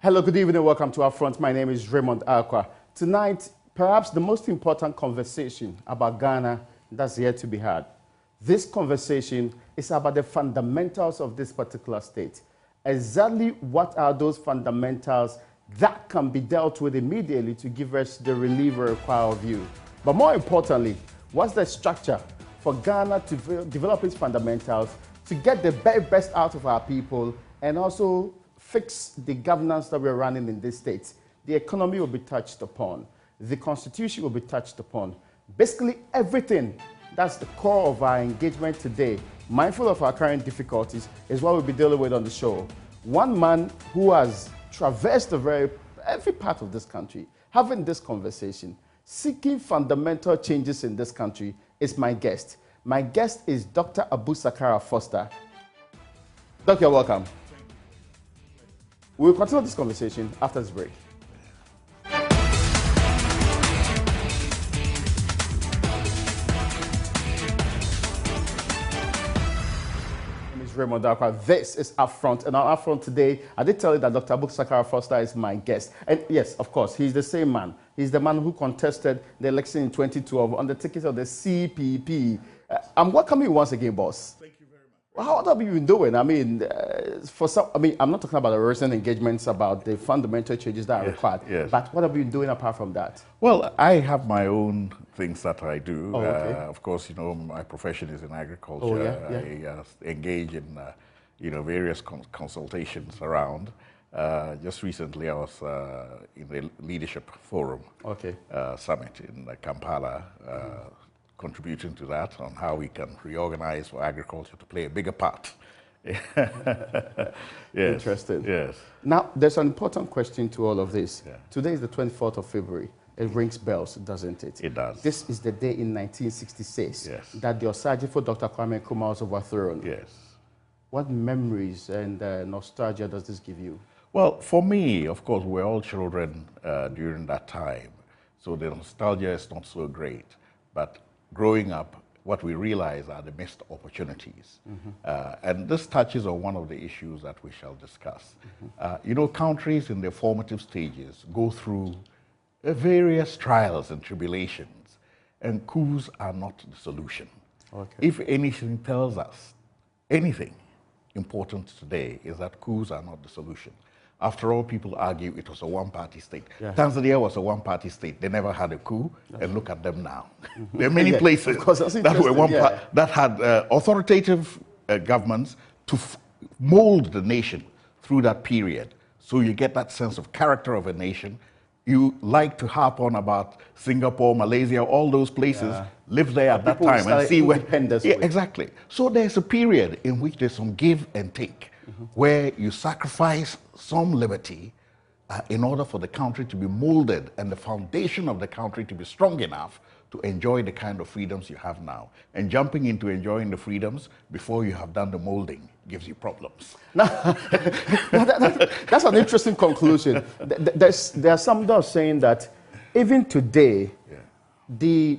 Hello, good evening, welcome to UPfront. My name is Raymond Akwa. Tonight, perhaps the most important conversation about Ghana that's yet to be had. This conversation is about the fundamentals of this particular state. Exactly what are those fundamentals that can be dealt with immediately to give us the relief we require of you? But more importantly, what's the structure for Ghana to develop its fundamentals to get the very best out of our people and also fix the governance that we're running in this state? The economy will be touched upon. The constitution will be touched upon. Basically everything that's the core of our engagement today, mindful of our current difficulties, is what we'll be dealing with on the show. One man who has traversed every part of this country, having this conversation, seeking fundamental changes in this country, is my guest. My guest is Dr. Sakara Foster. Doctor, you're welcome. We'll continue this conversation after this break. Raymond Akwa. This is UPfront, and on UPfront today, I did tell you that Dr. Sakara Foster is my guest. And yes, of course, he's the same man. He's the man who contested the election in 2012 on the ticket of the CPP. I'm welcoming you once again, boss. Thank you very much. What have you been doing? I mean, I'm not talking about the recent engagements about the fundamental changes that are required. Yes. But what have you been doing apart from that? Well, I have my own things that I do. Oh, okay. Of course, you know, my profession is in agriculture. Oh, yeah. I engage in, various consultations around. Just recently, I was in the Leadership Forum Summit in Kampala, contributing to that on how we can reorganize for agriculture to play a bigger part. Yes. Interesting. Yes. Now, there's an important question to all of this. Yeah. Today is the 24th of February. It rings bells, doesn't it? It does. This is the day in 1966 Yes. that the Osajifo Dr. Kwame Nkrumah was overthrown. Yes. What memories and nostalgia does this give you? Well, for me, of course, we're all children during that time, so the nostalgia is not so great. But growing up, what we realize are the missed opportunities. And this touches on one of the issues that we shall discuss. Countries in their formative stages go through various trials and tribulations, and coups are not the solution. Okay. If anything tells us anything important today, is that coups are not the solution. After all, people argue it was a one-party state. Yes. Tanzania was a one-party state. They never had a coup, and look at them now. There are many places that were that had authoritative governments to mold the nation through that period. So you get that sense of character of a nation. You like to harp on about Singapore, Malaysia, all those places, live there at that time and see where. Yeah, exactly. So there's a period in which there's some give and take, where you sacrifice some liberty in order for the country to be molded and the foundation of the country to be strong enough to enjoy the kind of freedoms you have now. And jumping into enjoying the freedoms before you have done the molding gives you problems. Now, that's an interesting conclusion. There are some that are saying that even today, the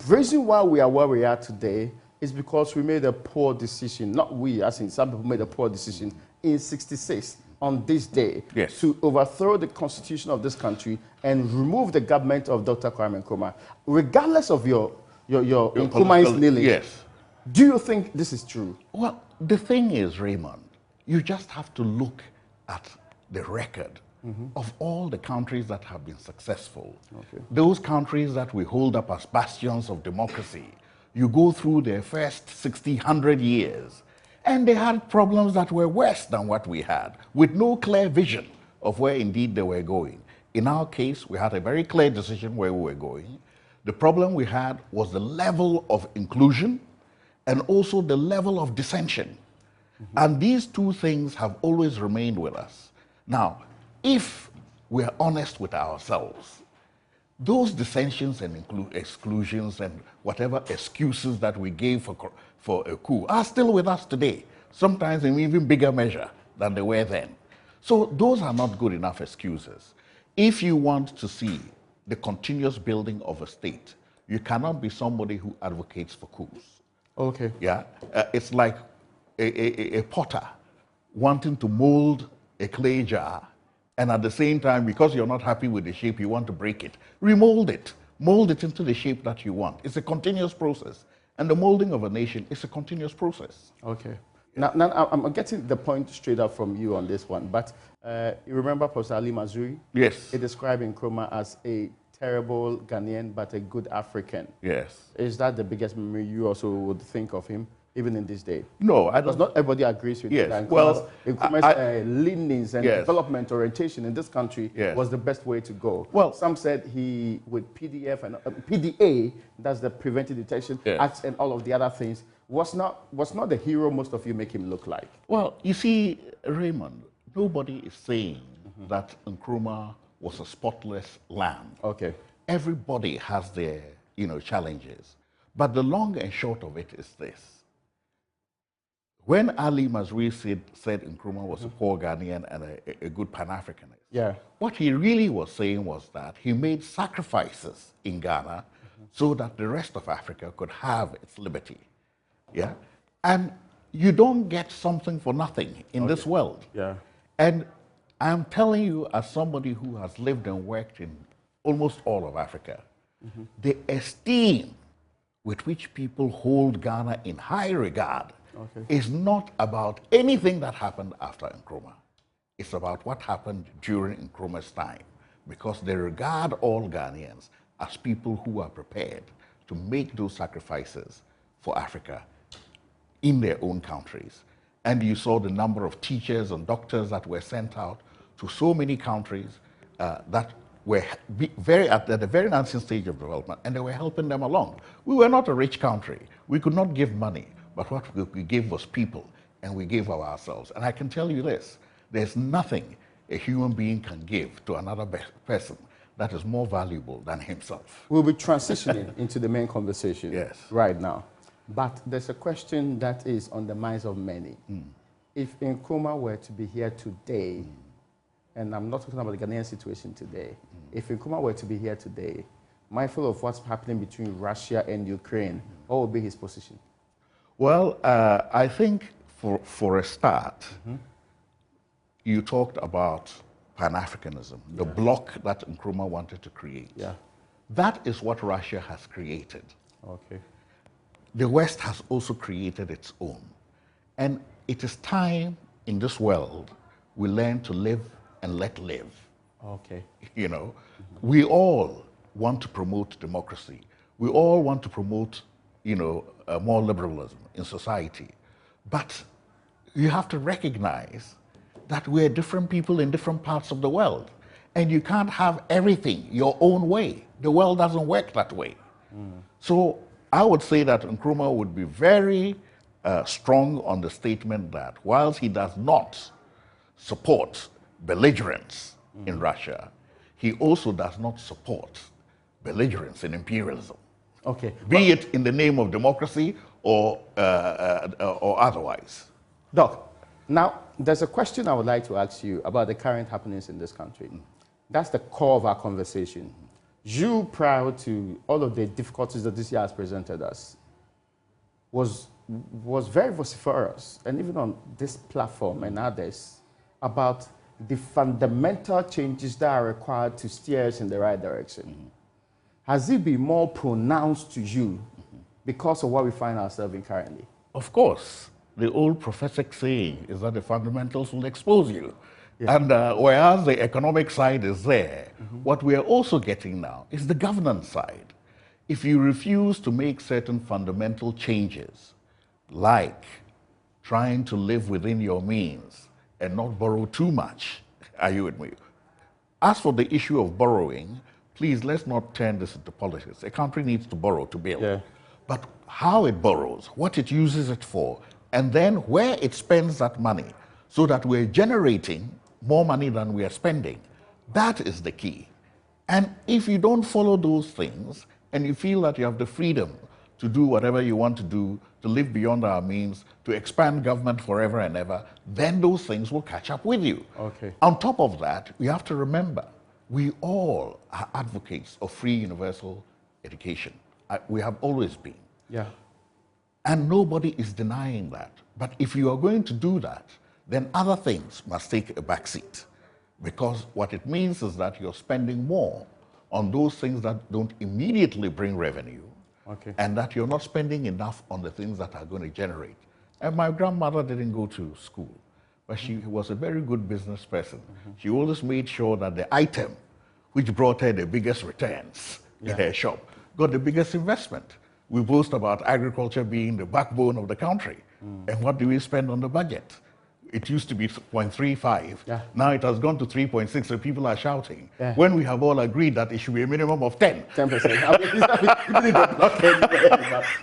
reason why we are where we are today is because we made a poor decision. Not we, as in some people made a poor decision in '66 on this day to overthrow the constitution of this country and remove the government of Dr. Kwame Nkrumah. Regardless of your Nkrumah's kneeling, do you think this is true? Well, the thing is, Raymond, you just have to look at the record of all the countries that have been successful. Those countries that we hold up as bastions of democracy. You go through their first 60, 100 years, and they had problems that were worse than what we had, with no clear vision of where indeed they were going. In our case, we had a very clear decision where we were going. The problem we had was the level of inclusion and also the level of dissension. And these two things have always remained with us. Now, if we're honest with ourselves, those dissensions and exclusions and whatever excuses that we gave for a coup are still with us today, sometimes in even bigger measure than they were then. So those are not good enough excuses. If you want to see the continuous building of a state, you cannot be somebody who advocates for coups. Okay. Yeah, it's like a potter wanting to mold a clay jar And at the same time, because you're not happy with the shape, you want to break it. Remold it. Mold it into the shape that you want. It's a continuous process. And the molding of a nation is a continuous process. Okay. Now I'm getting the point straight up from you on this one. But you remember Professor Ali Mazrui? Yes. He described Nkrumah as a terrible Ghanaian, but a good African. Yes. Is that the biggest memory you also would think of him, even in this day? No, I don't. Because not everybody agrees with Yes. that. Well, Nkrumah's leanings and yes. development orientation in this country Yes. was the best way to go. Well, some said he, with PDF and PDA, that's the Preventive Detection yes. Acts and all of the other things, was not the hero most of you make him look like. Well, you see, Raymond, nobody is saying that Nkrumah was a spotless lamb. Okay. Everybody has their, challenges. But the long and short of it is this. When Ali Mazrui said Nkrumah was a poor Ghanaian and a good Pan-Africanist, yeah. what he really was saying was that he made sacrifices in Ghana so that the rest of Africa could have its liberty. Yeah? And you don't get something for nothing in this world. Yeah. And I'm telling you, as somebody who has lived and worked in almost all of Africa, the esteem with which people hold Ghana in high regard is not about anything that happened after Nkrumah. It's about what happened during Nkrumah's time, because they regard all Ghanaians as people who are prepared to make those sacrifices for Africa in their own countries. And you saw the number of teachers and doctors that were sent out to so many countries that were at the very nascent stage of development, and they were helping them along. We were not a rich country. We could not give money, but what we gave was people, and we gave of ourselves. And I can tell you this, there's nothing a human being can give to another person that is more valuable than himself. We'll be transitioning into the main conversation right now. But there's a question that is on the minds of many. If Nkrumah were to be here today, and I'm not talking about the Ghanaian situation today, if Nkrumah were to be here today, mindful of what's happening between Russia and Ukraine, what would be his position? Well, I think for a start, you talked about Pan-Africanism, the bloc that Nkrumah wanted to create. Yeah. That is what Russia has created. Okay. The West has also created its own. And it is time in this world we learn to live and let live. Okay. We all want to promote democracy. We all want to promote, more liberalism in society. But you have to recognize that we're different people in different parts of the world. And you can't have everything your own way. The world doesn't work that way. So I would say that Nkrumah would be very strong on the statement that whilst he does not support belligerence in Russia, he also does not support belligerence in imperialism. Okay. Be it in the name of democracy or otherwise. Doc, now there's a question I would like to ask you about the current happenings in this country. That's the core of our conversation. You, prior to all of the difficulties that this year has presented us, was very vociferous, and even on this platform and others, about the fundamental changes that are required to steer us in the right direction. Has it been more pronounced to you because of what we find ourselves in currently? Of course. The old prophetic saying is that the fundamentals will expose you. Yeah. And whereas the economic side is there, what we are also getting now is the governance side. If you refuse to make certain fundamental changes, like trying to live within your means and not borrow too much, are you with me? As for the issue of borrowing, please, let's not turn this into politics. A country needs to borrow to build. Yeah. But how it borrows, what it uses it for, and then where it spends that money so that we're generating more money than we are spending, that is the key. And if you don't follow those things and you feel that you have the freedom to do whatever you want to do, to live beyond our means, to expand government forever and ever, then those things will catch up with you. Okay. On top of that, we have to remember, we all are advocates of free universal education. We have always been. Yeah. And nobody is denying that. But if you are going to do that, then other things must take a back seat. because what it means is that you're spending more on those things that don't immediately bring revenue, okay, and that you're not spending enough on the things that are going to generate. And my grandmother didn't go to school, but she was a very good business person. She always made sure that the item which brought her the biggest returns in her shop got the biggest investment. We boast about agriculture being the backbone of the country. And what do we spend on the budget? It used to be 0.35. Yeah. Now it has gone to 3.6, so people are shouting. Yeah. When we have all agreed that it should be a minimum of 10. 10%.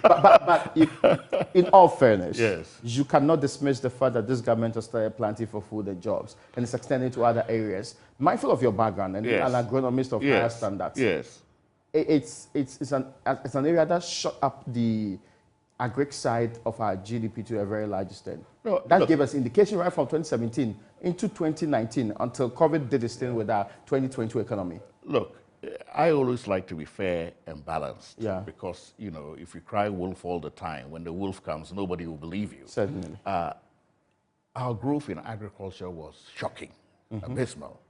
But in all fairness, Yes. you cannot dismiss the fact that this government has started planting for food and jobs, and it's extending to other areas. Mindful of your background and an agronomist of higher standards, Yes. it's an area that shot up the agric side of our GDP to a very large extent. No, that look, gave us indication right from 2017 into 2019 until COVID did its thing with our 2022 economy. Look, I always like to be fair and balanced. Yeah. Because, you know, if you cry wolf all the time, when the wolf comes, nobody will believe you. Certainly. Our growth in agriculture was shocking, abysmal.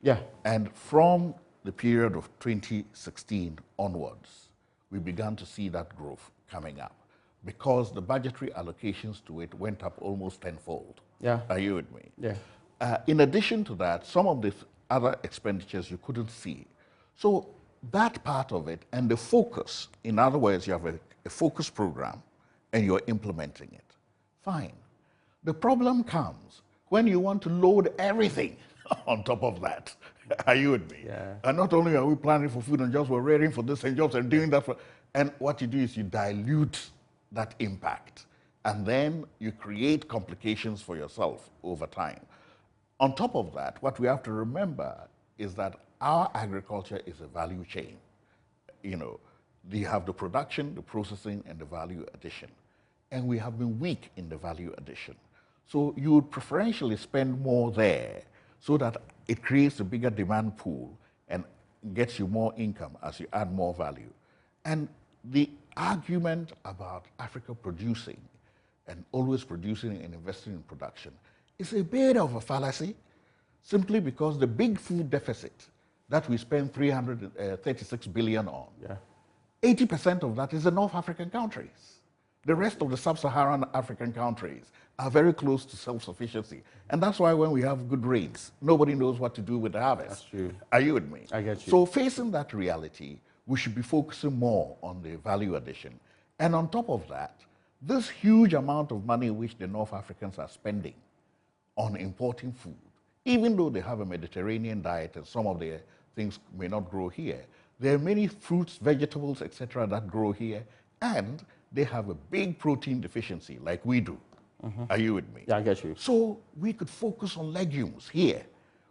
Yeah. And from the period of 2016 onwards, we began to see that growth coming up because the budgetary allocations to it went up almost tenfold. Yeah. Are you with me? Yeah. In addition to that, some of the other expenditures you couldn't see. So that part of it and the focus, in other words, you have a focus program and you're implementing it. Fine. The problem comes when you want to load everything on top of that. Are you with me? Yeah. And not only are we planning for food and jobs, we're rearing for this and jobs and doing that. And what you do is you dilute that impact. And then you create complications for yourself over time. On top of that, what we have to remember is that our agriculture is a value chain. You know, you have the production, the processing, and the value addition. And we have been weak in the value addition. So you would preferentially spend more there so that it creates a bigger demand pool and gets you more income as you add more value. And the argument about Africa producing and always producing and investing in production is a bit of a fallacy, simply because the big food deficit that we spend 336 billion on, 80% of that is the North African countries. The rest of the sub-Saharan African countries are very close to self-sufficiency. And that's why when we have good rains, nobody knows what to do with the harvest. That's true. Are you with me? I get you. So facing that reality, we should be focusing more on the value addition. And on top of that, this huge amount of money which the North Africans are spending on importing food, even though they have a Mediterranean diet and some of their things may not grow here, there are many fruits, vegetables, etc. that grow here, and they have a big protein deficiency like we do. Are you with me? Yeah, I get you. So we could focus on legumes here.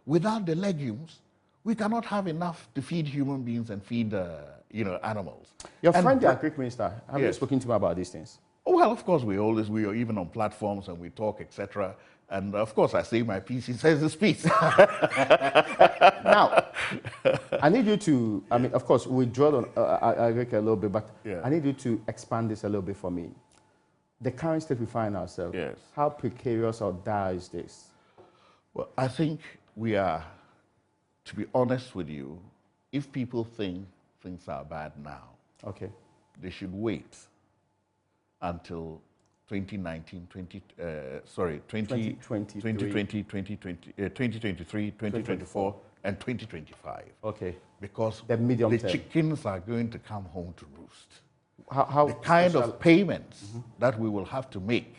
Without the legumes, we cannot have enough to feed human beings and feed animals. Your friend, the agric minister, have you Yes. spoken to him about these things? Oh, well, of course, we are even on platforms and we talk, etc. And of course, I say my piece, he says his piece. Now, I need you to, I mean, of course, we dwelled on agric a little bit, but I need you to expand this a little bit for me. The current state we find ourselves, Yes. how precarious or dire is this? Well, I think we are, to be honest with you, if people think things are bad now, Okay. they should wait until 2019, 2023, 2024, and 2025. Okay. Because The medium the term. chickens are going to come home to roost. How The kind of payments that we will have to make,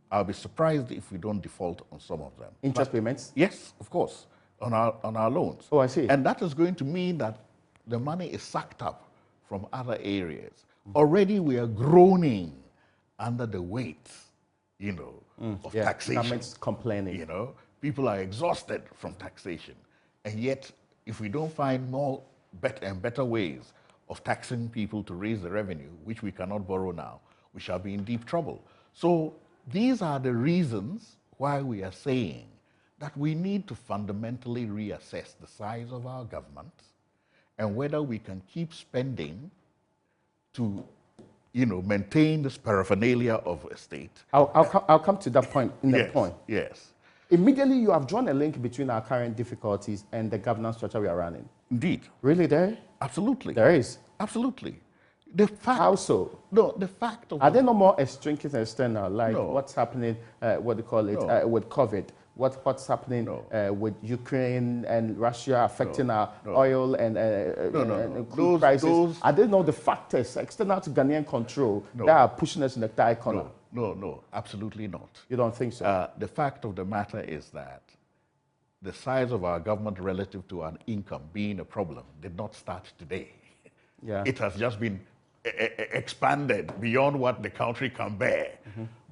I'll be surprised if we don't default on some of them. interest payments? Yes, of course, on our loans. Oh, I see. And that is going to mean that the money is sucked up from other areas. Already we are groaning under the weight, of taxation. Government's complaining. People are exhausted from taxation. And yet, if we don't find more better ways of taxing people to raise the revenue, which we cannot borrow now, we shall be in deep trouble. So these are the reasons why we are saying that we need to fundamentally reassess the size of our government and whether we can keep spending to maintain this paraphernalia of a state. I'll come to that point in the point. Yes. Immediately, you have drawn a link between our current difficulties and the governance structure we are running. Indeed. Really, there? Absolutely. There is. Absolutely. The fact, How so? No, the fact of... Are there no more extrinsic and external, like No. what's happening, what do you call it, No. with COVID? What's happening No. with Ukraine and Russia affecting No. our No. oil and crude prices? Are there no the factors external to Ghanaian control that are pushing us in the third corner? No, absolutely not. You don't think so? The fact of the matter is that the size of our government relative to our income being a problem did not start today. Yeah. It has just been expanded beyond what the country can bear.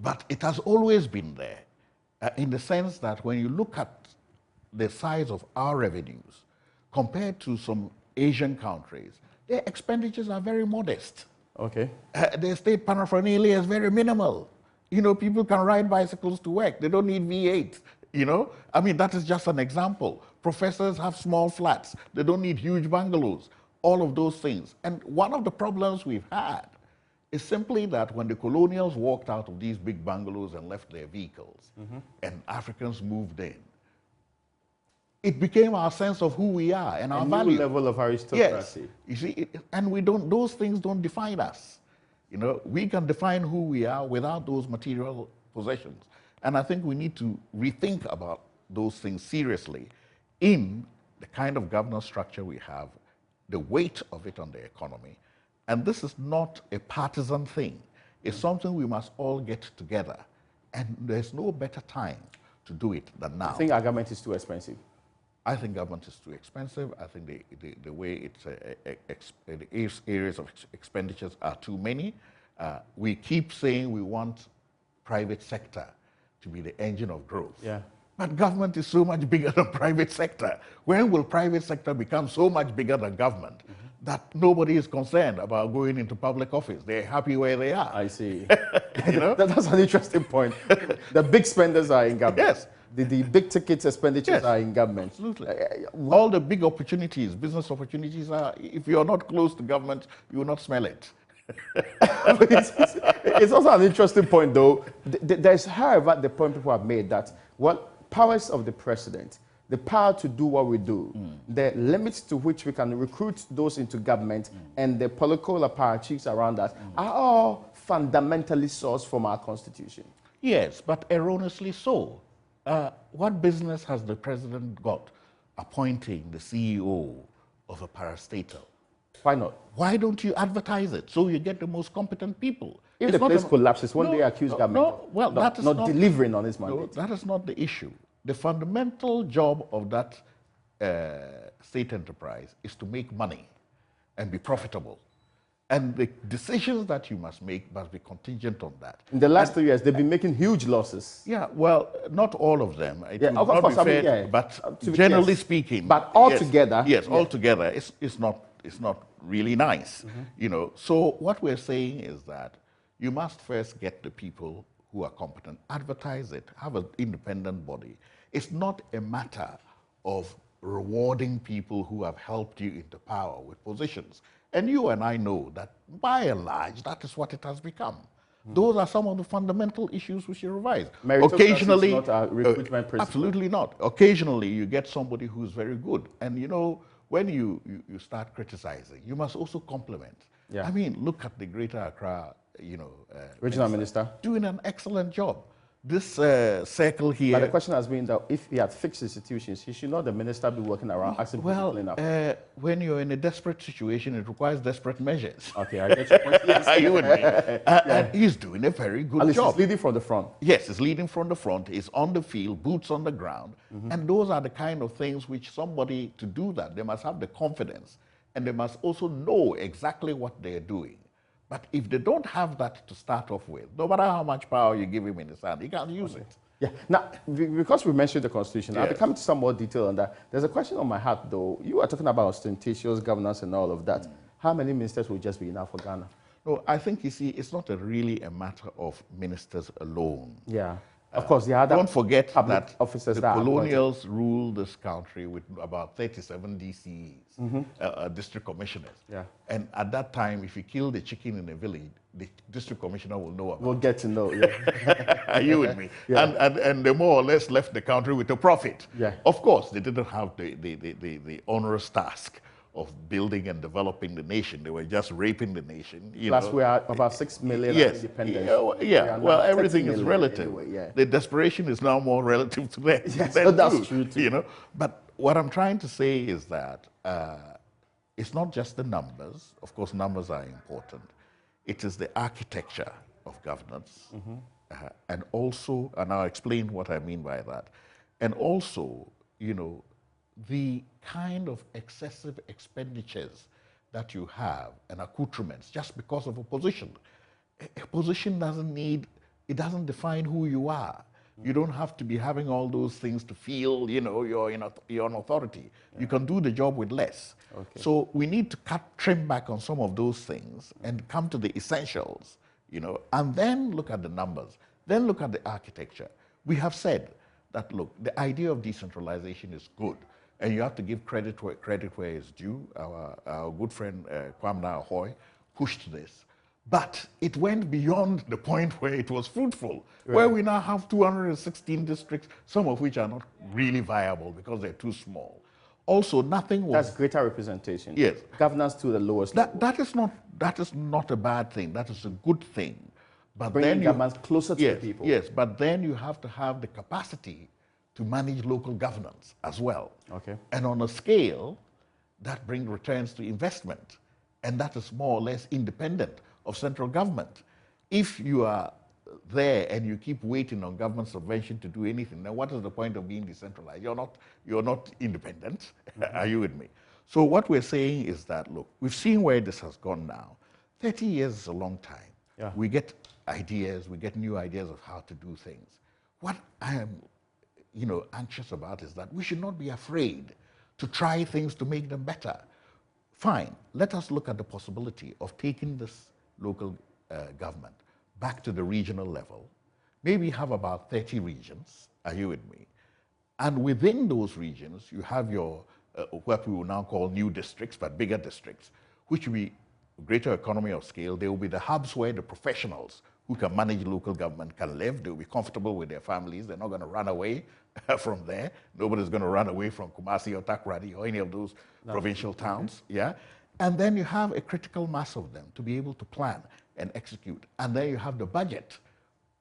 But it has always been there, in the sense that when you look at the size of our revenues compared to some Asian countries, their expenditures are very modest. Okay. Their state paraphernalia is very minimal. You know, people can ride bicycles to work. They don't need V8, you know? I mean, that is just an example. Professors have small flats. They don't need huge bungalows. All of those things. And one of the problems we've had is simply that when the colonials walked out of these big bungalows and left their vehicles, and Africans moved in, it became our sense of who we are and our value. New level of aristocracy. Yes. You see, and we don't, those things don't define us. You know, we can define who we are without those material possessions. And I think we need to rethink about those things seriously in the kind of governance structure we have, the weight of it on the economy. And this is not a partisan thing. It's something we must all get together. And there's no better time to do it than now. I think our government is too expensive. I think government is too expensive. I think the way its areas of expenditures are too many. We keep saying we want private sector to be the engine of growth. Yeah. But government is so much bigger than private sector. When will private sector become so much bigger than government that nobody is concerned about going into public office? They're happy where they are. I see. You know? That's an interesting point. The big spenders are in government. Yes. The big ticket expenditures are in government. Absolutely. All the big opportunities, business opportunities are, if you're not close to government, you will not smell it. It's also an interesting point, though. There's, however, the point people have made that what powers of the president, the power to do what we do, the limits to which we can recruit those into government, and the political apparatchiks around us are all fundamentally sourced from our constitution. Yes, but erroneously so. What business has the president got appointing the CEO of a parastatal? Why not? Why don't you advertise it so you get the most competent people? If the place collapses, one day accuse government of not delivering on its mandate. No, that is not the issue. The fundamental job of that state enterprise is to make money and be profitable. And the decisions that you must make must be contingent on that. In the last 3 years, they've been making huge losses. Yeah, well, not all of them. It yeah, will of course, not be fair, but generally speaking. But altogether. Yes, altogether, it's not really nice. You know, so what we're saying is that you must first get the people who are competent, advertise it, have an independent body. It's not a matter of rewarding people who have helped you into power with positions. And you and I know that, by and large, that is what it has become. Those are some of the fundamental issues we should revise. Occasionally, is not a recruitment principle. Absolutely not. Occasionally, you get somebody who's very good. And, you know, when you start criticizing, you must also compliment. Yeah. I mean, look at the Greater Accra, you know, regional minister doing an excellent job. This circle here. But the question has been that if he had fixed institutions, he should not the minister be working around asking people to clean up. When you're in a desperate situation, it requires desperate measures. Okay, I get your point. Yes. You and me. And he's doing a very good job. He's leading from the front. Yes, he's leading from the front. He's on the field, boots on the ground. And those are the kind of things which somebody, to do that, they must have the confidence. And they must also know exactly what they're doing. But if they don't have that to start off with, no matter how much power you give him in his hand, he can't use it. Yeah. Now, because we mentioned the Constitution, yes. I'll be coming to some more detail on that. There's a question on my heart, though. You are talking about ostentatious governance and all of that. How many ministers will just be enough for Ghana? No, I think, you see, it's not really a matter of ministers alone. Yeah. Of course, the other don't forget that officers the colonials ruled this country with about 37 DCEs, district commissioners. Yeah. And at that time, if you killed a chicken in a village, the district commissioner will know about. We'll get to know, yeah. Are you with me? Yeah. And they more or less left the country with a profit. Yeah. Of course, they didn't have the onerous task of building and developing the nation. They were just raping the nation. Plus, we are about 6 million independent. Well, everything is relative. Anyway, yeah. The desperation is now more relative to them. Yes, so that's true too. You know, but what I'm trying to say is that it's not just the numbers. Of course, numbers are important. It is the architecture of governance, and also, and I'll explain what I mean by that, and also, you know, the kind of excessive expenditures that you have and accoutrements just because of a position. A position doesn't define who you are. You don't have to be having all those things to feel, you know, you're an authority. Yeah. You can do the job with less. Okay. So we need to trim back on some of those things and come to the essentials, you know, and then look at the numbers, then look at the architecture. We have said that, look, the idea of decentralization is good, and you have to give credit where it's due. Our good friend Kwamna Ahoy pushed this. But it went beyond the point where it was fruitful, right, where we now have 216 districts, some of which are not really viable because they're too small. Also, nothing was... That's greater representation. Yes. Governance to the lowest level. That is not a bad thing. That is a good thing. But bringing governments closer to the people. Yes, but then you have to have the capacity to manage local governance as well. Okay. And on a scale that brings returns to investment, and that is more or less independent of central government. If you are there and you keep waiting on government subvention to do anything, then what is the point of being decentralized? You're not independent. Are you with me? So what we're saying is that, look, we've seen where this has gone now. 30 years is a long time. Yeah. We get ideas, we get new ideas of how to do things. What I am, anxious about is that we should not be afraid to try things to make them better. Fine, let us look at the possibility of taking this local government back to the regional level. Maybe have about 30 regions, are you with me? And within those regions, you have your, what we will now call new districts, but bigger districts, which will be greater economy of scale. They will be the hubs where the professionals who can manage local government can live. They'll be comfortable with their families. They're not going to run away from there. Nobody's going to run away from Kumasi or Takoradi or any of those provincial towns. Okay. Yeah. And then you have a critical mass of them to be able to plan and execute. And then you have the budget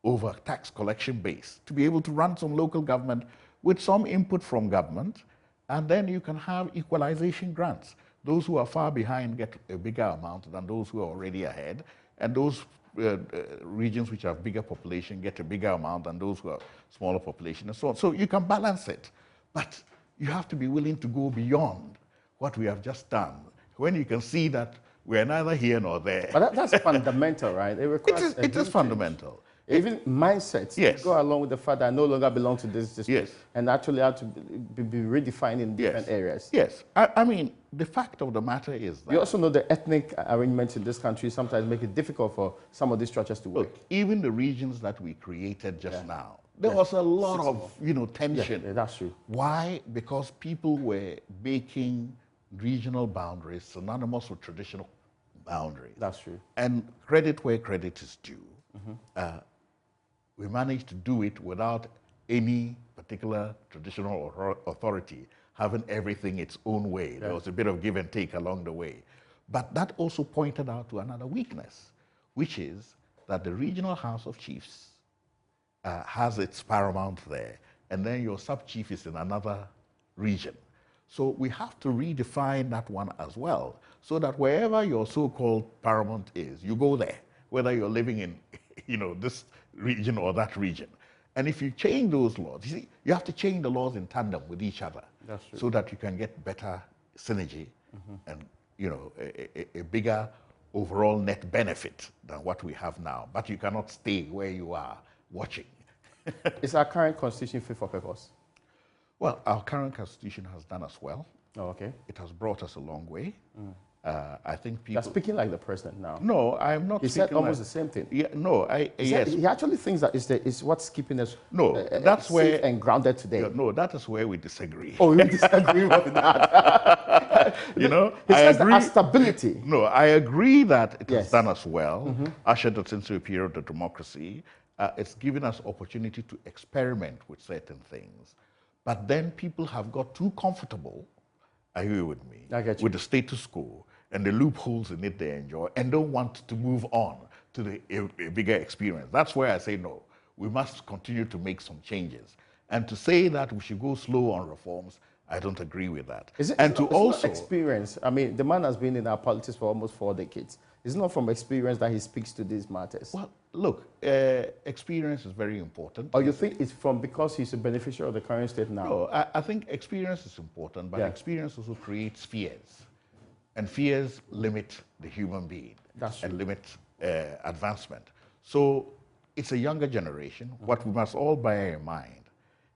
over tax collection base to be able to run some local government with some input from government. And then you can have equalization grants. Those who are far behind get a bigger amount than those who are already ahead. And those regions which have bigger population get a bigger amount than those who have smaller population and so on. So you can balance it. But you have to be willing to go beyond what we have just done, when you can see that we're neither here nor there. But that's fundamental, right? It is fundamental. Even mindsets. Yes. Go along with the fact that I no longer belong to this district. Yes. And actually have to be redefined in different areas. Yes. I mean, the fact of the matter is that... You also know the ethnic arrangements in this country sometimes make it difficult for some of these structures to work. Look, even the regions that we created just now, there was a lot of, tension. Yeah, that's true. Why? Because people were making regional boundaries synonymous with traditional boundaries. That's true. And credit where credit is due. We managed to do it without any particular traditional authority having everything its own way. Yeah. There was a bit of give and take along the way. But that also pointed out to another weakness, which is that the regional House of Chiefs has its paramount there, and then your sub-chief is in another region. So we have to redefine that one as well, so that wherever your so-called paramount is, you go there, whether you're living in this region or that region. And if you change those laws, you see, you have to change the laws in tandem with each other. That's true. So that you can get better synergy and a bigger overall net benefit than what we have now. But you cannot stay where you are watching. Is our current constitution fit for purpose? Well, our current constitution has done us well. Oh, okay. It has brought us a long way. I think people... You're speaking like the president now. No, I'm not. He said almost the same thing. Yeah, no, yes. He actually thinks that is what's keeping us that's safe where and grounded today. No, that is where we disagree. Oh, we disagree with that. You know, He I says agree. that stability. No, I agree that it has Yes. done us well, ushered us into a period of democracy. It's given us opportunity to experiment with certain things. But then people have got too comfortable, are you with me, I get you. with the status quo and the loopholes in it they enjoy and don't want to move on to a bigger experience. That's where I say no. We must continue to make some changes. And to say that we should go slow on reforms, I don't agree with that. It's not experience. I mean, the man has been in our politics for almost 4 decades. It's not from experience that he speaks to these matters. Well, look, experience is very important. Or you think it's from because he's a beneficiary of the current state now? No, I think experience is important, but experience also creates fears. And fears limit the human being. That's true. And limit advancement. So it's a younger generation. What we must all bear in mind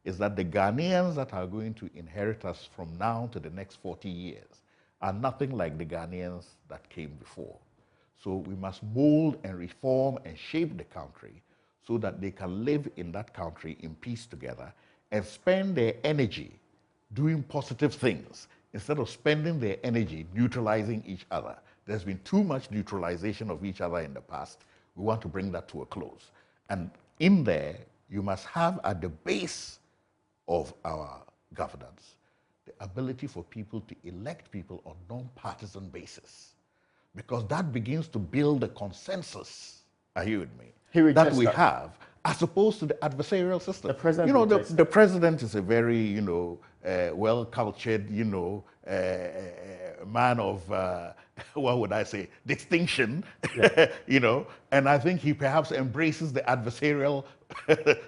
is that the Ghanaians that are going to inherit us from now to the next 40 years are nothing like the Ghanaians that came before. So we must mold and reform and shape the country so that they can live in that country in peace together and spend their energy doing positive things instead of spending their energy neutralizing each other. There's been too much neutralization of each other in the past. We want to bring that to a close. And in there, you must have at the base of our governance the ability for people to elect people on non-partisan basis, because that begins to build a consensus, are you with me, that we have, as opposed to the adversarial system. The president, you know, the president is a very, you know, well-cultured, you know, man of, what would I say, distinction, you know, and I think he perhaps embraces the adversarial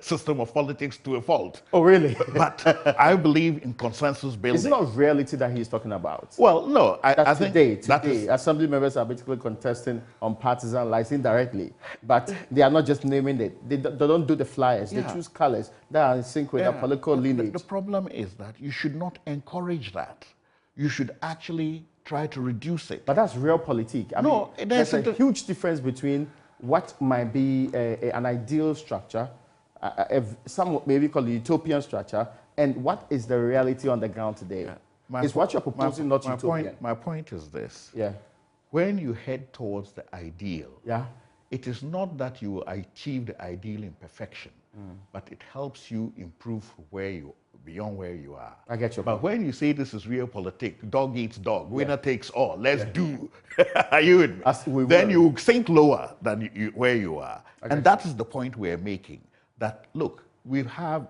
system of politics to a fault. Oh, really? But I believe in consensus building. It's not reality that he's talking about. Well, no, I think today, assembly members are basically contesting on partisan lines indirectly, but they are not just naming it. They don't do the flyers. They choose colors that are in sync with their political lineage. The problem is that you should not encourage that. You should actually try to reduce it. But that's real politic. I mean, there's a huge difference between what might be an ideal structure, some maybe call it utopian structure, and what is the reality on the ground today. Is what you're proposing not utopian? My point is this. Yeah. When you head towards the ideal, it is not that you will achieve the ideal in perfection, but it helps you improve beyond where you are. I get your point. But when you say this is real politics, dog eats dog, winner takes all, let's do, are you with me? Then you sink lower than where you are. And that is the point we're making, that look, we have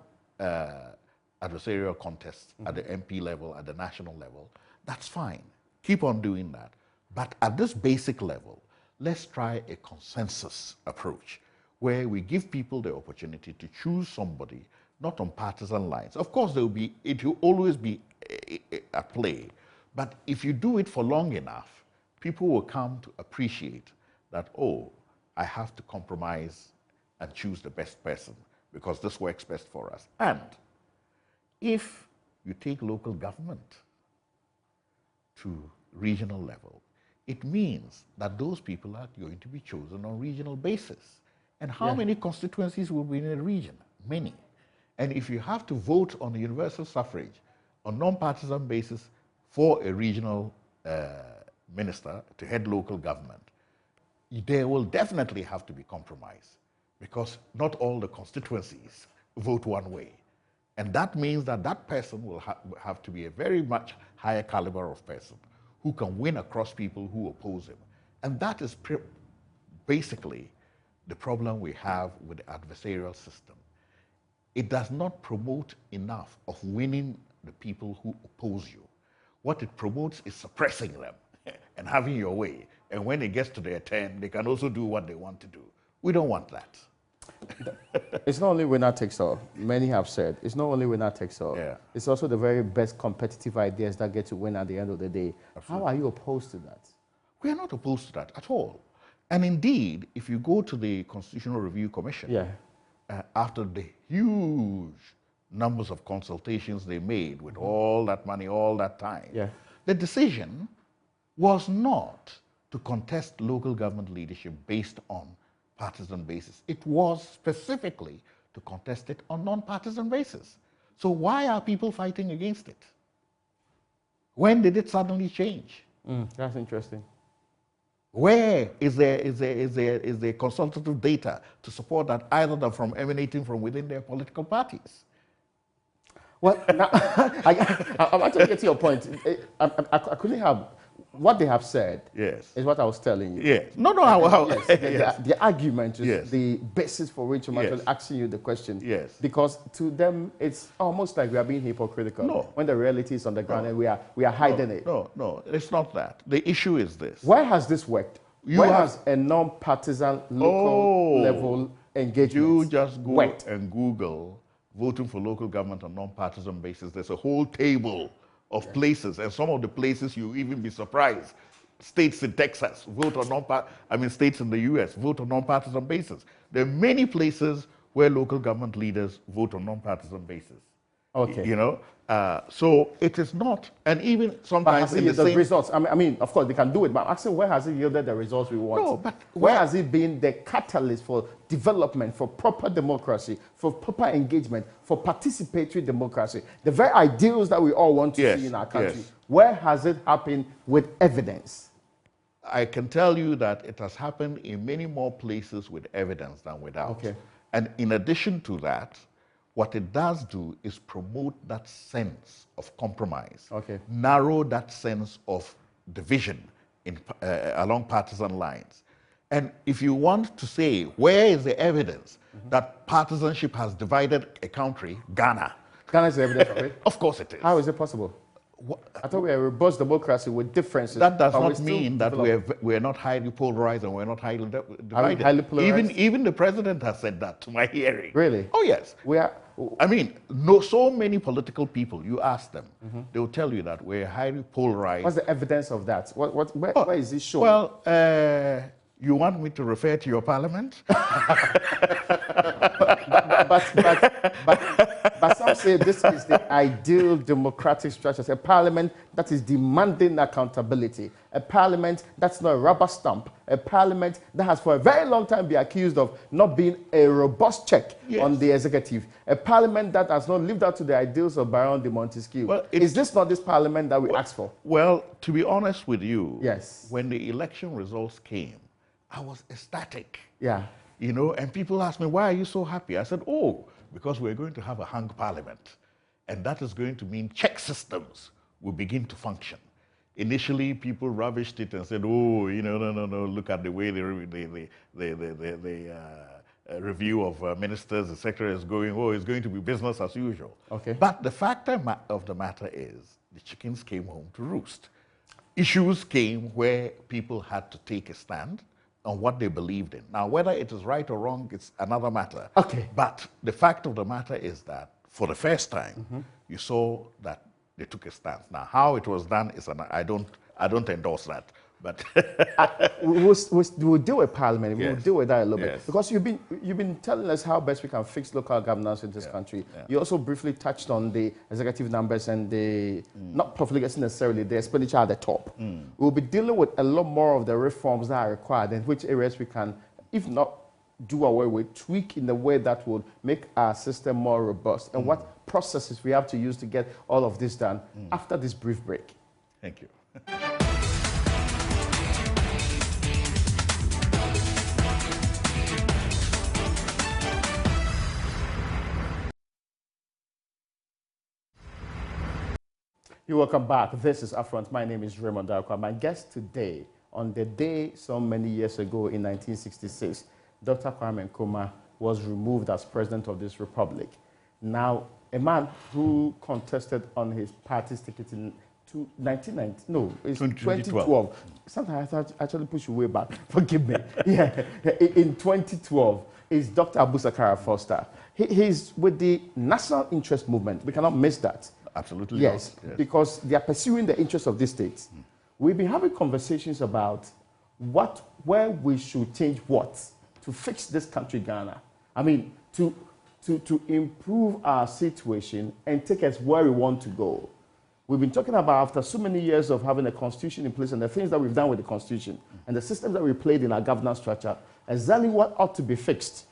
adversarial contests at the MP level, at the national level. That's fine. Keep on doing that. But at this basic level, let's try a consensus approach where we give people the opportunity to choose somebody not on partisan lines. Of course, it will always be at play. But if you do it for long enough, people will come to appreciate that, oh, I have to compromise and choose the best person because this works best for us. And if you take local government to regional level, it means that those people are going to be chosen on regional basis. And how many constituencies will be in a region? Many. And if you have to vote on the universal suffrage on non-partisan basis for a regional minister to head local government, there will definitely have to be compromise because not all the constituencies vote one way. And that means that that person will have to be a very much higher caliber of person who can win across people who oppose him. And that is basically the problem we have with the adversarial system. It does not promote enough of winning the people who oppose you. What it promotes is suppressing them and having your way. And when it gets to their turn, they can also do what they want to do. We don't want that. It's not only winner takes all. Many have said it's not only winner takes all. It's also the very best competitive ideas that get to win at the end of the day. Absolutely. How are you opposed to that? We are not opposed to that at all. And indeed, if you go to the Constitutional Review Commission, after the huge numbers of consultations they made with all that money, all that time, the decision was not to contest local government leadership based on partisan basis. It was specifically to contest it on non-partisan basis. So why are people fighting against it? When did it suddenly change? That's interesting. Where is there consultative data to support that, either from emanating from within their political parties? Well, now, I'm actually getting your point. I couldn't have what they have said. Yes. Is what I was telling you. Yes. No, no. Yes, Yes. the argument is Yes. the basis for which I'm actually Yes. asking you the question. Yes. Because to them, it's almost like we are being hypocritical. No. When the reality is on the ground and we are hiding it. No, it's not that. The issue is this. Why has this worked? Where has a non-partisan local level engagement You just go worked? and Google voting for local government on non-partisan basis. There's a whole table of places, and some of the places you even be surprised. States in Texas vote on states in the US vote on non-partisan basis. There are many places where local government leaders vote on non-partisan basis. Okay. You know, so it is not, and even But sometimes has it in the yielded same. results? I mean, of course, they can do it, but I'm asking, where has it yielded the results we want? No, but where has it been the catalyst for development, for proper democracy, for proper engagement, for participatory democracy? The very ideals that we all want to Yes, see in our country. yes. Where has it happened with evidence? I can tell you that it has happened in many more places with evidence than without. Okay. And in addition to that, what it does do is promote that sense of compromise, Okay. narrow that sense of division along partisan lines. And if you want to say, where is the evidence that partisanship has divided a country, Ghana? Ghana is the evidence of it. Of course it is. How is it possible? I thought we are a robust democracy with differences. That does but we not still mean that develop. we're not highly polarized and we're not highly divided. Are we highly polarized? Even the president has said that to my hearing. Really? Oh, yes. We are. I mean, no, so many political people, you ask them, they will tell you that we're highly polarized. What's the evidence of that? Where is it shown? Well, you want me to refer to your parliament? But some say this is the ideal democratic structure. A parliament that is demanding accountability. A parliament that's not a rubber stamp. A parliament that has for a very long time been accused of not being a robust check on the executive. A parliament that has not lived up to the ideals of Baron de Montesquieu. Well, is this not this parliament that we asked for? Well, to be honest with you, Yes. when the election results came, I was ecstatic. Yeah. You know, and people asked me, why are you so happy? I said, oh, because we're going to have a hung parliament. And that is going to mean check systems will begin to function. Initially, people ravished it and said, oh, you know, no, look at the way the review of ministers, etc. is going. Oh, it's going to be business as usual. Okay. But the fact of the matter is, the chickens came home to roost. Issues came where people had to take a stand on what they believed in. Now, whether it is right or wrong, it's another matter. Okay. But the fact of the matter is that for the first time, you saw that they took a stance. Now, how it was done is I don't endorse that. But we'll deal with parliament. Yes. We'll deal with that a little bit Yes. because you've been telling us how best we can fix local governance in this country. Yeah. You also briefly touched on the executive numbers and the not profligacy necessarily, the expenditure at the top. We'll be dealing with a lot more of the reforms that are required and which areas we can, if not do away with, tweak in the way that would make our system more robust, and what processes we have to use to get all of this done after this brief break. thank you. You're welcome back. This is UPfront. My name is Raymond Darkwa. My guest today, on the day so many years ago in 1966, Dr. Kwame Nkrumah was removed as president of this republic. Now, a man who contested on his party's ticket in 2012. Sometimes I actually push you way back. Forgive me. In 2012 is Dr. Sakara Foster. He's with the National Interest Movement. We cannot miss that. Absolutely. Yes, not. Yes. because they are pursuing the interests of these states. We've been having conversations about where we should change what to fix this country, Ghana. I mean, to improve our situation and take us where we want to go. We've been talking about, after so many years of having a constitution in place and the things that we've done with the constitution and the systems that we played in our governance structure, exactly what ought to be fixed.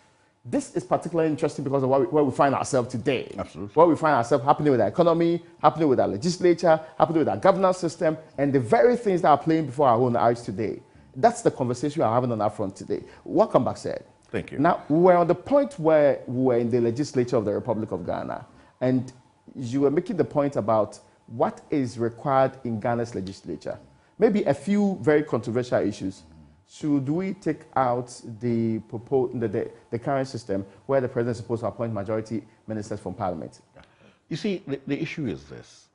This is particularly interesting because of where we find ourselves today. Absolutely. Where we find ourselves happening with our economy, happening with our legislature, happening with our governance system, and the very things that are playing before our own eyes today. That's the conversation we are having on our front today. Welcome back, sir. Thank you. Now, we're on the point where we were in the legislature of the Republic of Ghana, and you were making the point about what is required in Ghana's legislature. Maybe a few very controversial issues. Should we take out the current system where the president is supposed to appoint majority ministers from parliament? You see, the issue is this.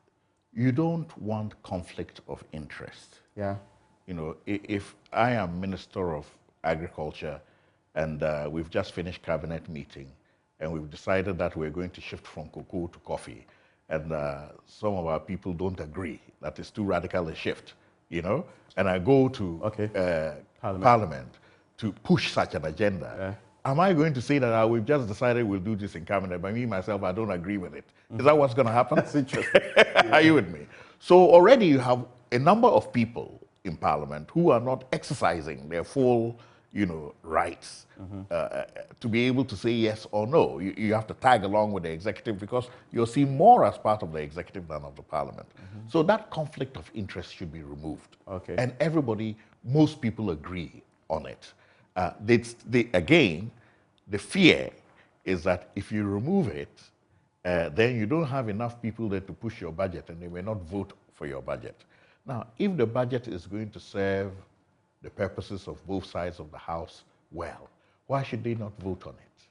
You don't want conflict of interest. Yeah. You know, if I am Minister of Agriculture and we've just finished cabinet meeting and we've decided that we're going to shift from cocoa to coffee, and some of our people don't agree that it's too radical a shift, you know, and I go to Parliament to push such an agenda, am I going to say that we've just decided we'll do this in cabinet, but me, myself, I don't agree with it? Is that what's going to happen? That's interesting. Are you with me? So already you have a number of people in Parliament who are not exercising their full, you know, rights to be able to say yes or no. You have to tag along with the executive because you're seen more as part of the executive than of the Parliament. So that conflict of interest should be removed. Okay. And everybody, most people agree on it. Again, the fear is that if you remove it, then you don't have enough people there to push your budget and they may not vote for your budget. Now, if the budget is going to serve the purposes of both sides of the House well, why should they not vote on it?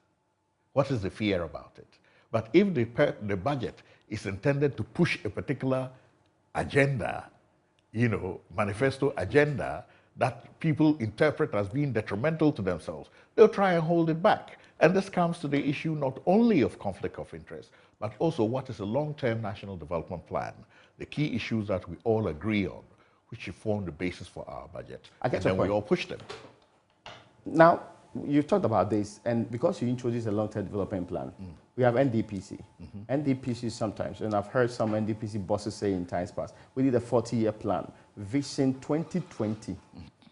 What is the fear about it? But if the budget is intended to push a particular agenda, you know, manifesto agenda that people interpret as being detrimental to themselves, they'll try and hold it back. And this comes to the issue not only of conflict of interest, but also what is a long-term national development plan, the key issues that we all agree on, which should form the basis for our budget. And then we all push them. Now, you've talked about this, and because you introduced a long-term development plan, we have NDPC. NDPC sometimes, and I've heard some NDPC bosses say in times past, we need a 40-year plan. Vision 2020,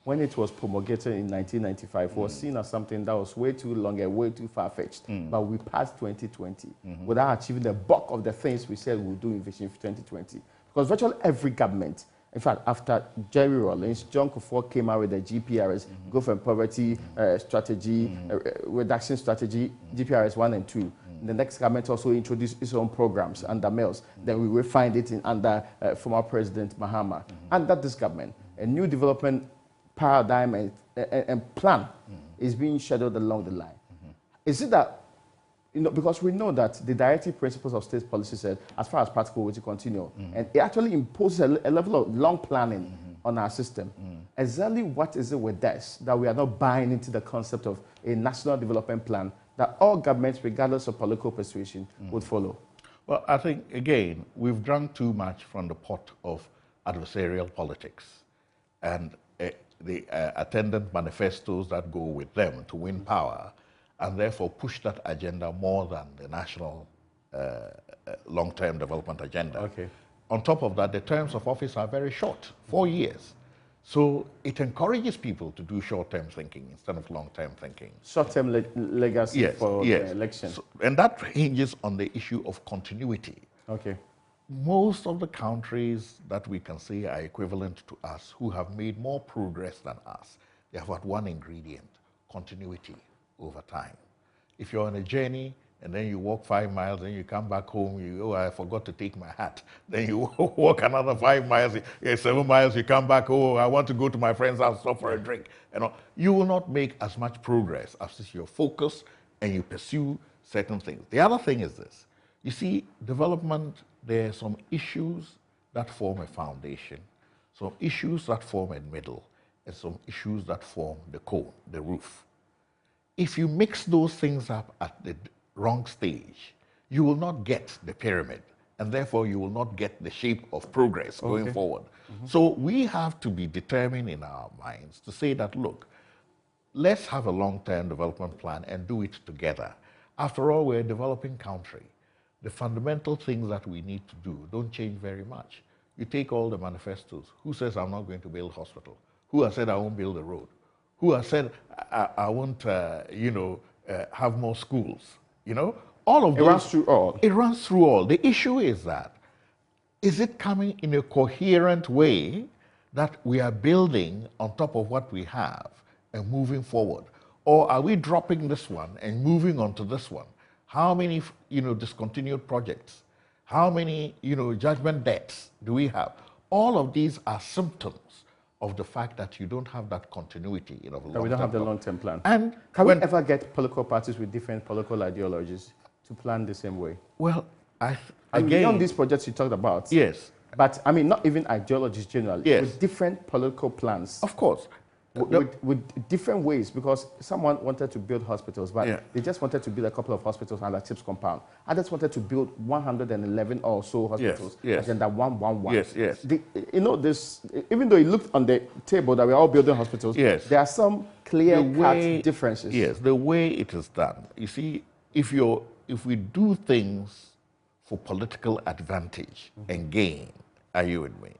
when it was promulgated in 1995, was seen as something that was way too long and way too far-fetched. But we passed 2020 without achieving the bulk of the things we said we'll do in Vision 2020. Because virtually every government, in fact, after Jerry Rawlings, John Kufuor came out with the GPRS, Growth and Poverty Strategy, Reduction Strategy, GPRS 1 and 2. The next government also introduced its own programs under Mills. Then we refined it under former President Mahama. Under this government, a new development paradigm and plan is being scheduled along the line. Is it that, you know, because we know that the directive principles of state policy said, as far as practical, we to continue. And it actually imposes a level of long planning on our system. Exactly what is it with this that we are not buying into the concept of a national development plan that all governments, regardless of political persuasion, would follow? Well, I think, again, we've drunk too much from the pot of adversarial politics and the attendant manifestos that go with them to win power, and therefore push that agenda more than the national long-term development agenda. Okay. On top of that, the terms of office are very short, 4 years. So it encourages people to do short-term thinking instead of long-term thinking. Short-term legacy for the election. So, and that hinges on the issue of continuity. Okay. Most of the countries that we can say are equivalent to us, who have made more progress than us, they have got one ingredient: continuity over time. If you're on a journey and then you walk 5 miles, then you come back home, oh, I forgot to take my hat. Then you walk another 5 miles, 7 miles, you come back, oh, I want to go to my friend's house, stop for a drink. You will not make as much progress as if you're focused and you pursue certain things. The other thing is this. You see, development, there are some issues that form a foundation, some issues that form a middle, and some issues that form the cone, the roof. If you mix those things up at the wrong stage, you will not get the pyramid, and therefore you will not get the shape of progress going forward. So we have to be determined in our minds to say that, look, let's have a long-term development plan and do it together. After all, we're a developing country. The fundamental things that we need to do don't change very much. You take all the manifestos. Who says I'm not going to build a hospital? Who has said I won't build a road? Who has said I won't, have more schools. You know, all of It those. runs through all. It runs through all. The issue is that, is it coming in a coherent way that we are building on top of what we have and moving forward? Or are we dropping this one and moving on to this one? How many, discontinued projects? How many, judgment debts do we have? All of these are symptoms of the fact that you don't have that continuity in a long-term plan. We don't have the long-term plan. And can we ever get political parties with different political ideologies to plan the same way? Well, again, beyond these projects you talked about. Yes. But I mean, not even ideologies generally. Yes. With different political plans. Of course. With different ways, because someone wanted to build hospitals, but they just wanted to build a couple of hospitals under TIPS compound. Others wanted to build 111 or so hospitals. Yes. Agenda 111. Yes, yes. This, even though it looked on the table that we're all building hospitals, there are some clear-cut differences. Yes, the way it is done. You see, if we do things for political advantage and gain, are you with me?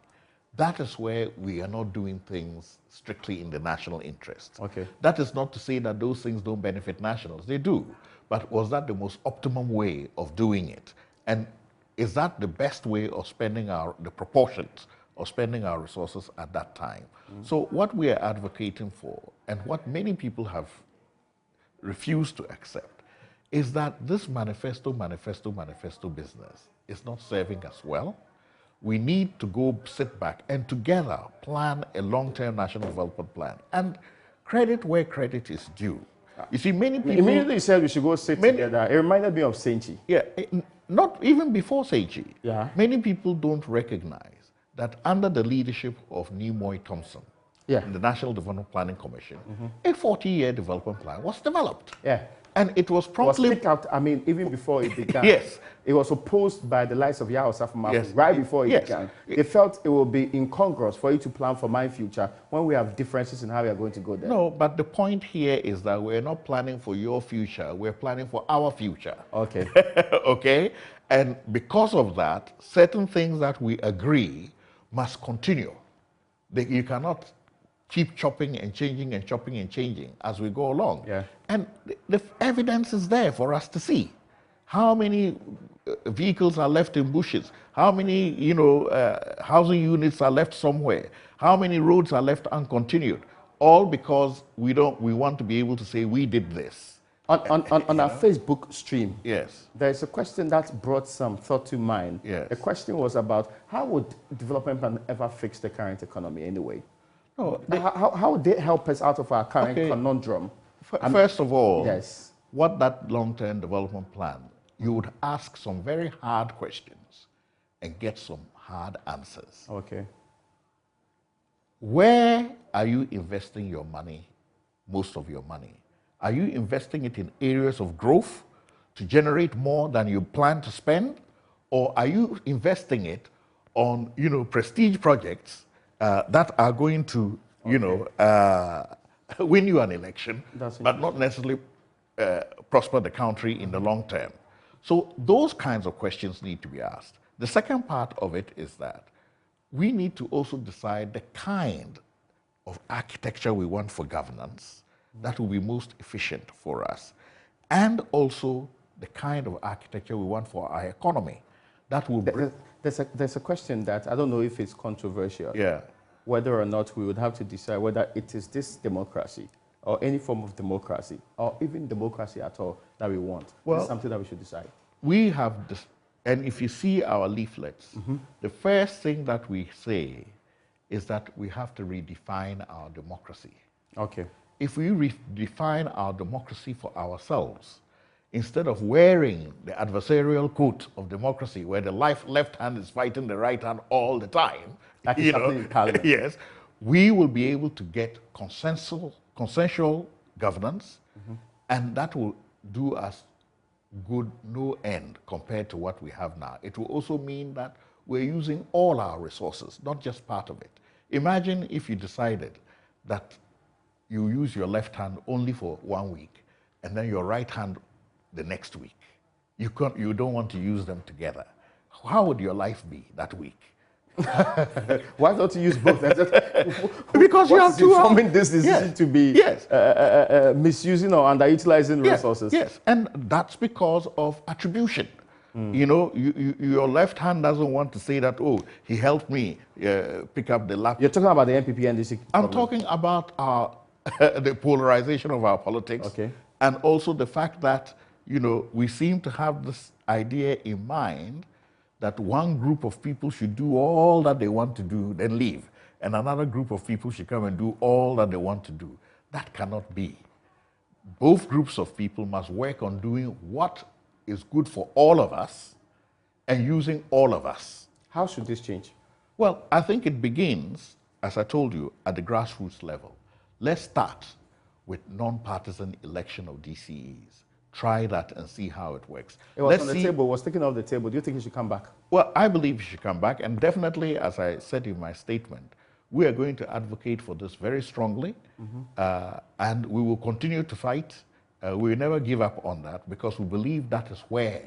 That is where we are not doing things strictly in the national interest. Okay. That is not to say that those things don't benefit nationals. They do. But was that the most optimum way of doing it? And is that the best way of spending the proportions of spending our resources at that time? So what we are advocating for, and what many people have refused to accept, is that this manifesto business is not serving us well. We need to go sit back and together plan a long-term national development plan. And credit where credit is due. You see, many people... Immediately you said we should go sit together. It reminded me of Senchi. Yeah, not even before Senchi. Yeah. Many people don't recognize that under the leadership of Nimoy Thompson, in the National Development Planning Commission, a 40-year development plan was developed. Yeah. And it was promptly... It was kicked out, I mean, even before it began. Yes. It was opposed by the likes of Yao Safuma right before it began. They felt it would be incongruous for you to plan for my future when we have differences in how we are going to go there. No, but the point here is that we're not planning for your future. We're planning for our future. Okay. Okay? And because of that, certain things that we agree must continue. You cannot keep chopping and changing and chopping and changing as we go along. Yeah. And the evidence is there for us to see. How many vehicles are left in bushes? How many, housing units are left somewhere? How many roads are left uncontinued? All because we want to be able to say we did this. On our Facebook stream, yes, there's a question that brought some thought to mind. Yes. The question was about how would development plan ever fix the current economy anyway? No, how would they help us out of our current conundrum? First of all, yes, what that long-term development plan, you would ask some very hard questions and get some hard answers. Okay. Where are you investing your money, most of your money? Are you investing it in areas of growth to generate more than you plan to spend? Or are you investing it on, prestige projects that are going to, win you an election, but not necessarily prosper the country in the long term? So those kinds of questions need to be asked. The second part of it is that we need to also decide the kind of architecture we want for governance that will be most efficient for us, and also the kind of architecture we want for our economy that will bring... There's a question that I don't know if it's controversial. Yeah. Whether or not we would have to decide whether it is this democracy or any form of democracy or even democracy at all that we want. Well, it's something that we should decide. We have this, and if you see our leaflets, the first thing that we say is that we have to redefine our democracy. Okay. If we redefine our democracy for ourselves, instead of wearing the adversarial coat of democracy where the left hand is fighting the right hand all the time, that is happening in Parliament. Yes, we will be able to get consensual governance, and that will do us good no end compared to what we have now. It will also mean that we're using all our resources, not just part of it. Imagine if you decided that you use your left hand only for 1 week and then your right hand the next week. You don't want to use them together. How would your life be that week? Why don't you use both? Because you have to informing this decision to be misusing or underutilizing resources. Yes, and that's because of attribution. You know, your left hand doesn't want to say that, oh, he helped me pick up the laptop. You're talking about the NPP and NDC I'm talking about our the polarization of our politics, and also the fact that, you know, we seem to have this idea in mind that one group of people should do all that they want to do, then leave, and another group of people should come and do all that they want to do. That cannot be. Both groups of people must work on doing what is good for all of us and using all of us. How should this change? Well, I think it begins, as I told you, at the grassroots level. Let's start with non-partisan election of DCEs. Try that and see how it works. It was on the table, was taken off the table. Do you think it should come back? Well, I believe it should come back, and definitely, as I said in my statement, we are going to advocate for this very strongly, and we will continue to fight. We will never give up on that, because we believe that is where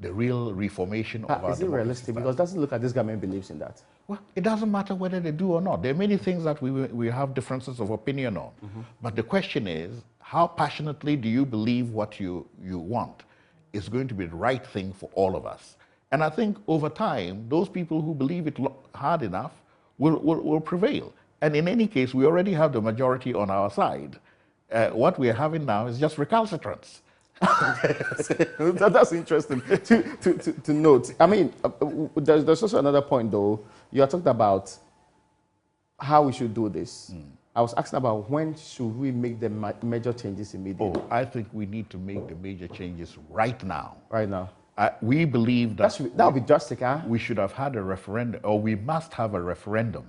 the real reformation of our democracy is it realistic? Because it doesn't look like this government believes in that. Well, it doesn't matter whether they do or not. There are many things that we have differences of opinion on. But the question is, how passionately do you believe what you want is going to be the right thing for all of us? And I think over time, those people who believe it hard enough will prevail. And in any case, we already have the majority on our side. What we are having now is just recalcitrance. That's interesting to note. I mean, there's also another point, though. You are talking about how we should do this. I was asking about when should we make the major changes immediately? Oh, I think we need to make the major changes right now. Right now. We believe that that would be drastic, huh? We should have had a referendum, or we must have a referendum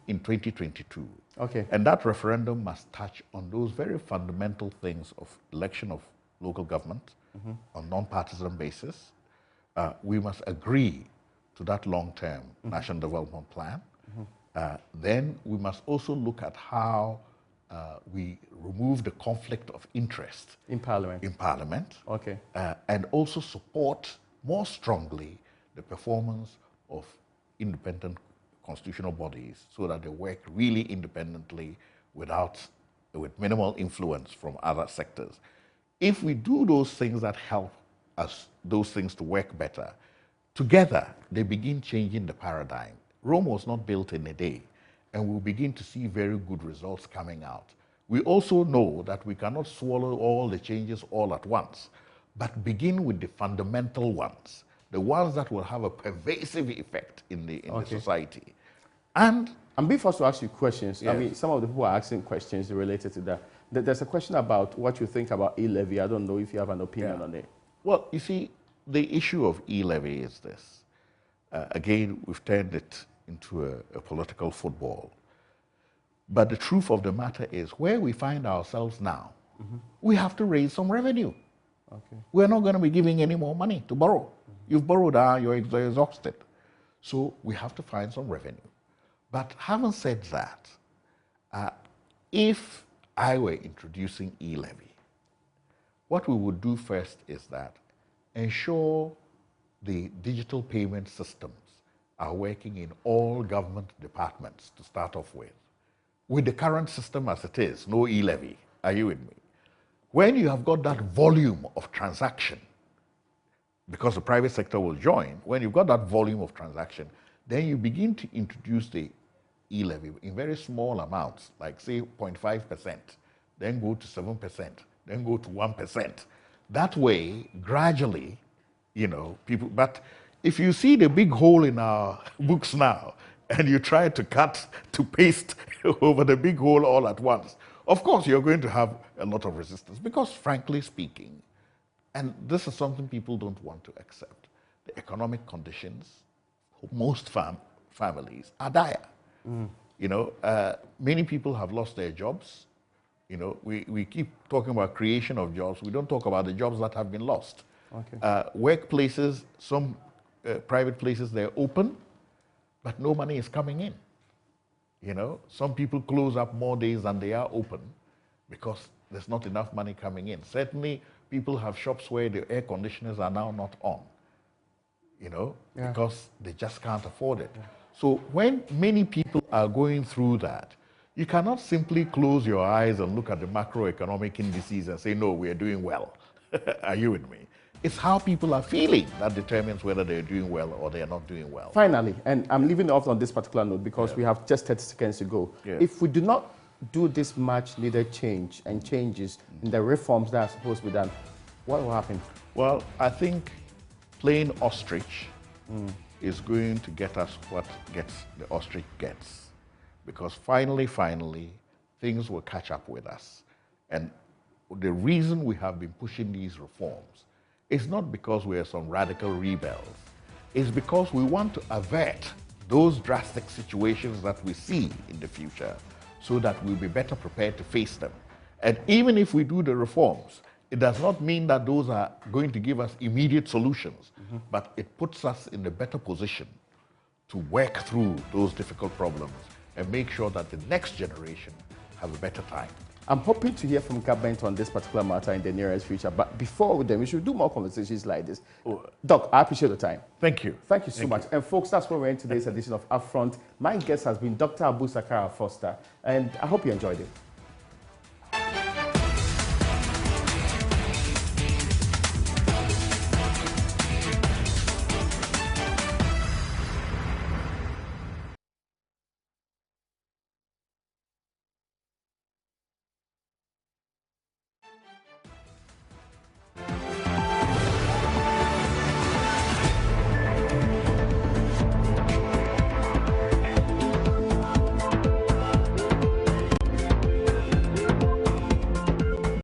in 2022. Okay. And that referendum must touch on those very fundamental things of election of local government on non-partisan basis. We must agree to that long-term national development plan. Then we must also look at how we remove the conflict of interest in Parliament. Okay. And also support more strongly the performance of independent constitutional bodies so that they work really independently with minimal influence from other sectors. If we do those things that help us, those things to work better, together they begin changing the paradigm. Rome was not built in a day, and we'll begin to see very good results coming out. We also know that we cannot swallow all the changes all at once, but begin with the fundamental ones, the ones that will have a pervasive effect in the society. And I'm being forced to ask you questions. Yes. I mean, some of the people are asking questions related to that. There's a question about what you think about e-levy. I don't know if you have an opinion on it. Well, you see, the issue of e-levy is this. Again, we've turned it into a political football. But the truth of the matter is, where we find ourselves now, we have to raise some revenue. Okay. We're not going to be giving any more money to borrow. You've borrowed, you're exhausted. So we have to find some revenue. But having said that, if I were introducing e-levy, what we would do first is that ensure the digital payment systems are working in all government departments to start off with. With the current system as it is, no e-levy. Are you with me? When you have got that volume of transaction, because the private sector will join, when you've got that volume of transaction, then you begin to introduce the e-levy in very small amounts, like say 0.5%, then go to 7%, then go to 1%. That way, gradually, people, but if you see the big hole in our books now, and you try to paste over the big hole all at once, of course you're going to have a lot of resistance, because frankly speaking, and this is something people don't want to accept, the economic conditions for most families are dire. Many people have lost their jobs. We keep talking about creation of jobs. We don't talk about the jobs that have been lost. Okay. Workplaces, some private places, they're open, but no money is coming in. Some people close up more days than they are open because there's not enough money coming in. Certainly, people have shops where the air conditioners are now not on, because they just can't afford it. Yeah. So when many people are going through that, you cannot simply close your eyes and look at the macroeconomic indices and say, no, we are doing well. Are you with me? It's how people are feeling that determines whether they're doing well or they're not doing well. Finally, and I'm leaving off on this particular note because we have just 30 seconds to go. If we do not do this much needed change and changes in the reforms that are supposed to be done, what will happen? Well, I think playing ostrich is going to get us what the ostrich gets. Because finally, things will catch up with us. And the reason we have been pushing these reforms is not because we are some radical rebels. It's because we want to avert those drastic situations that we see in the future so that we'll be better prepared to face them. And even if we do the reforms, it does not mean that those are going to give us immediate solutions, but it puts us in a better position to work through those difficult problems and make sure that the next generation have a better time. I'm hoping to hear from government on this particular matter in the nearest future. But before then, we should do more conversations like this. Doc, I appreciate the time. Thank you. Thank you so much. And folks, that's where we're in today's edition of UPfront. My guest has been Dr. Sakara Foster, and I hope you enjoyed it.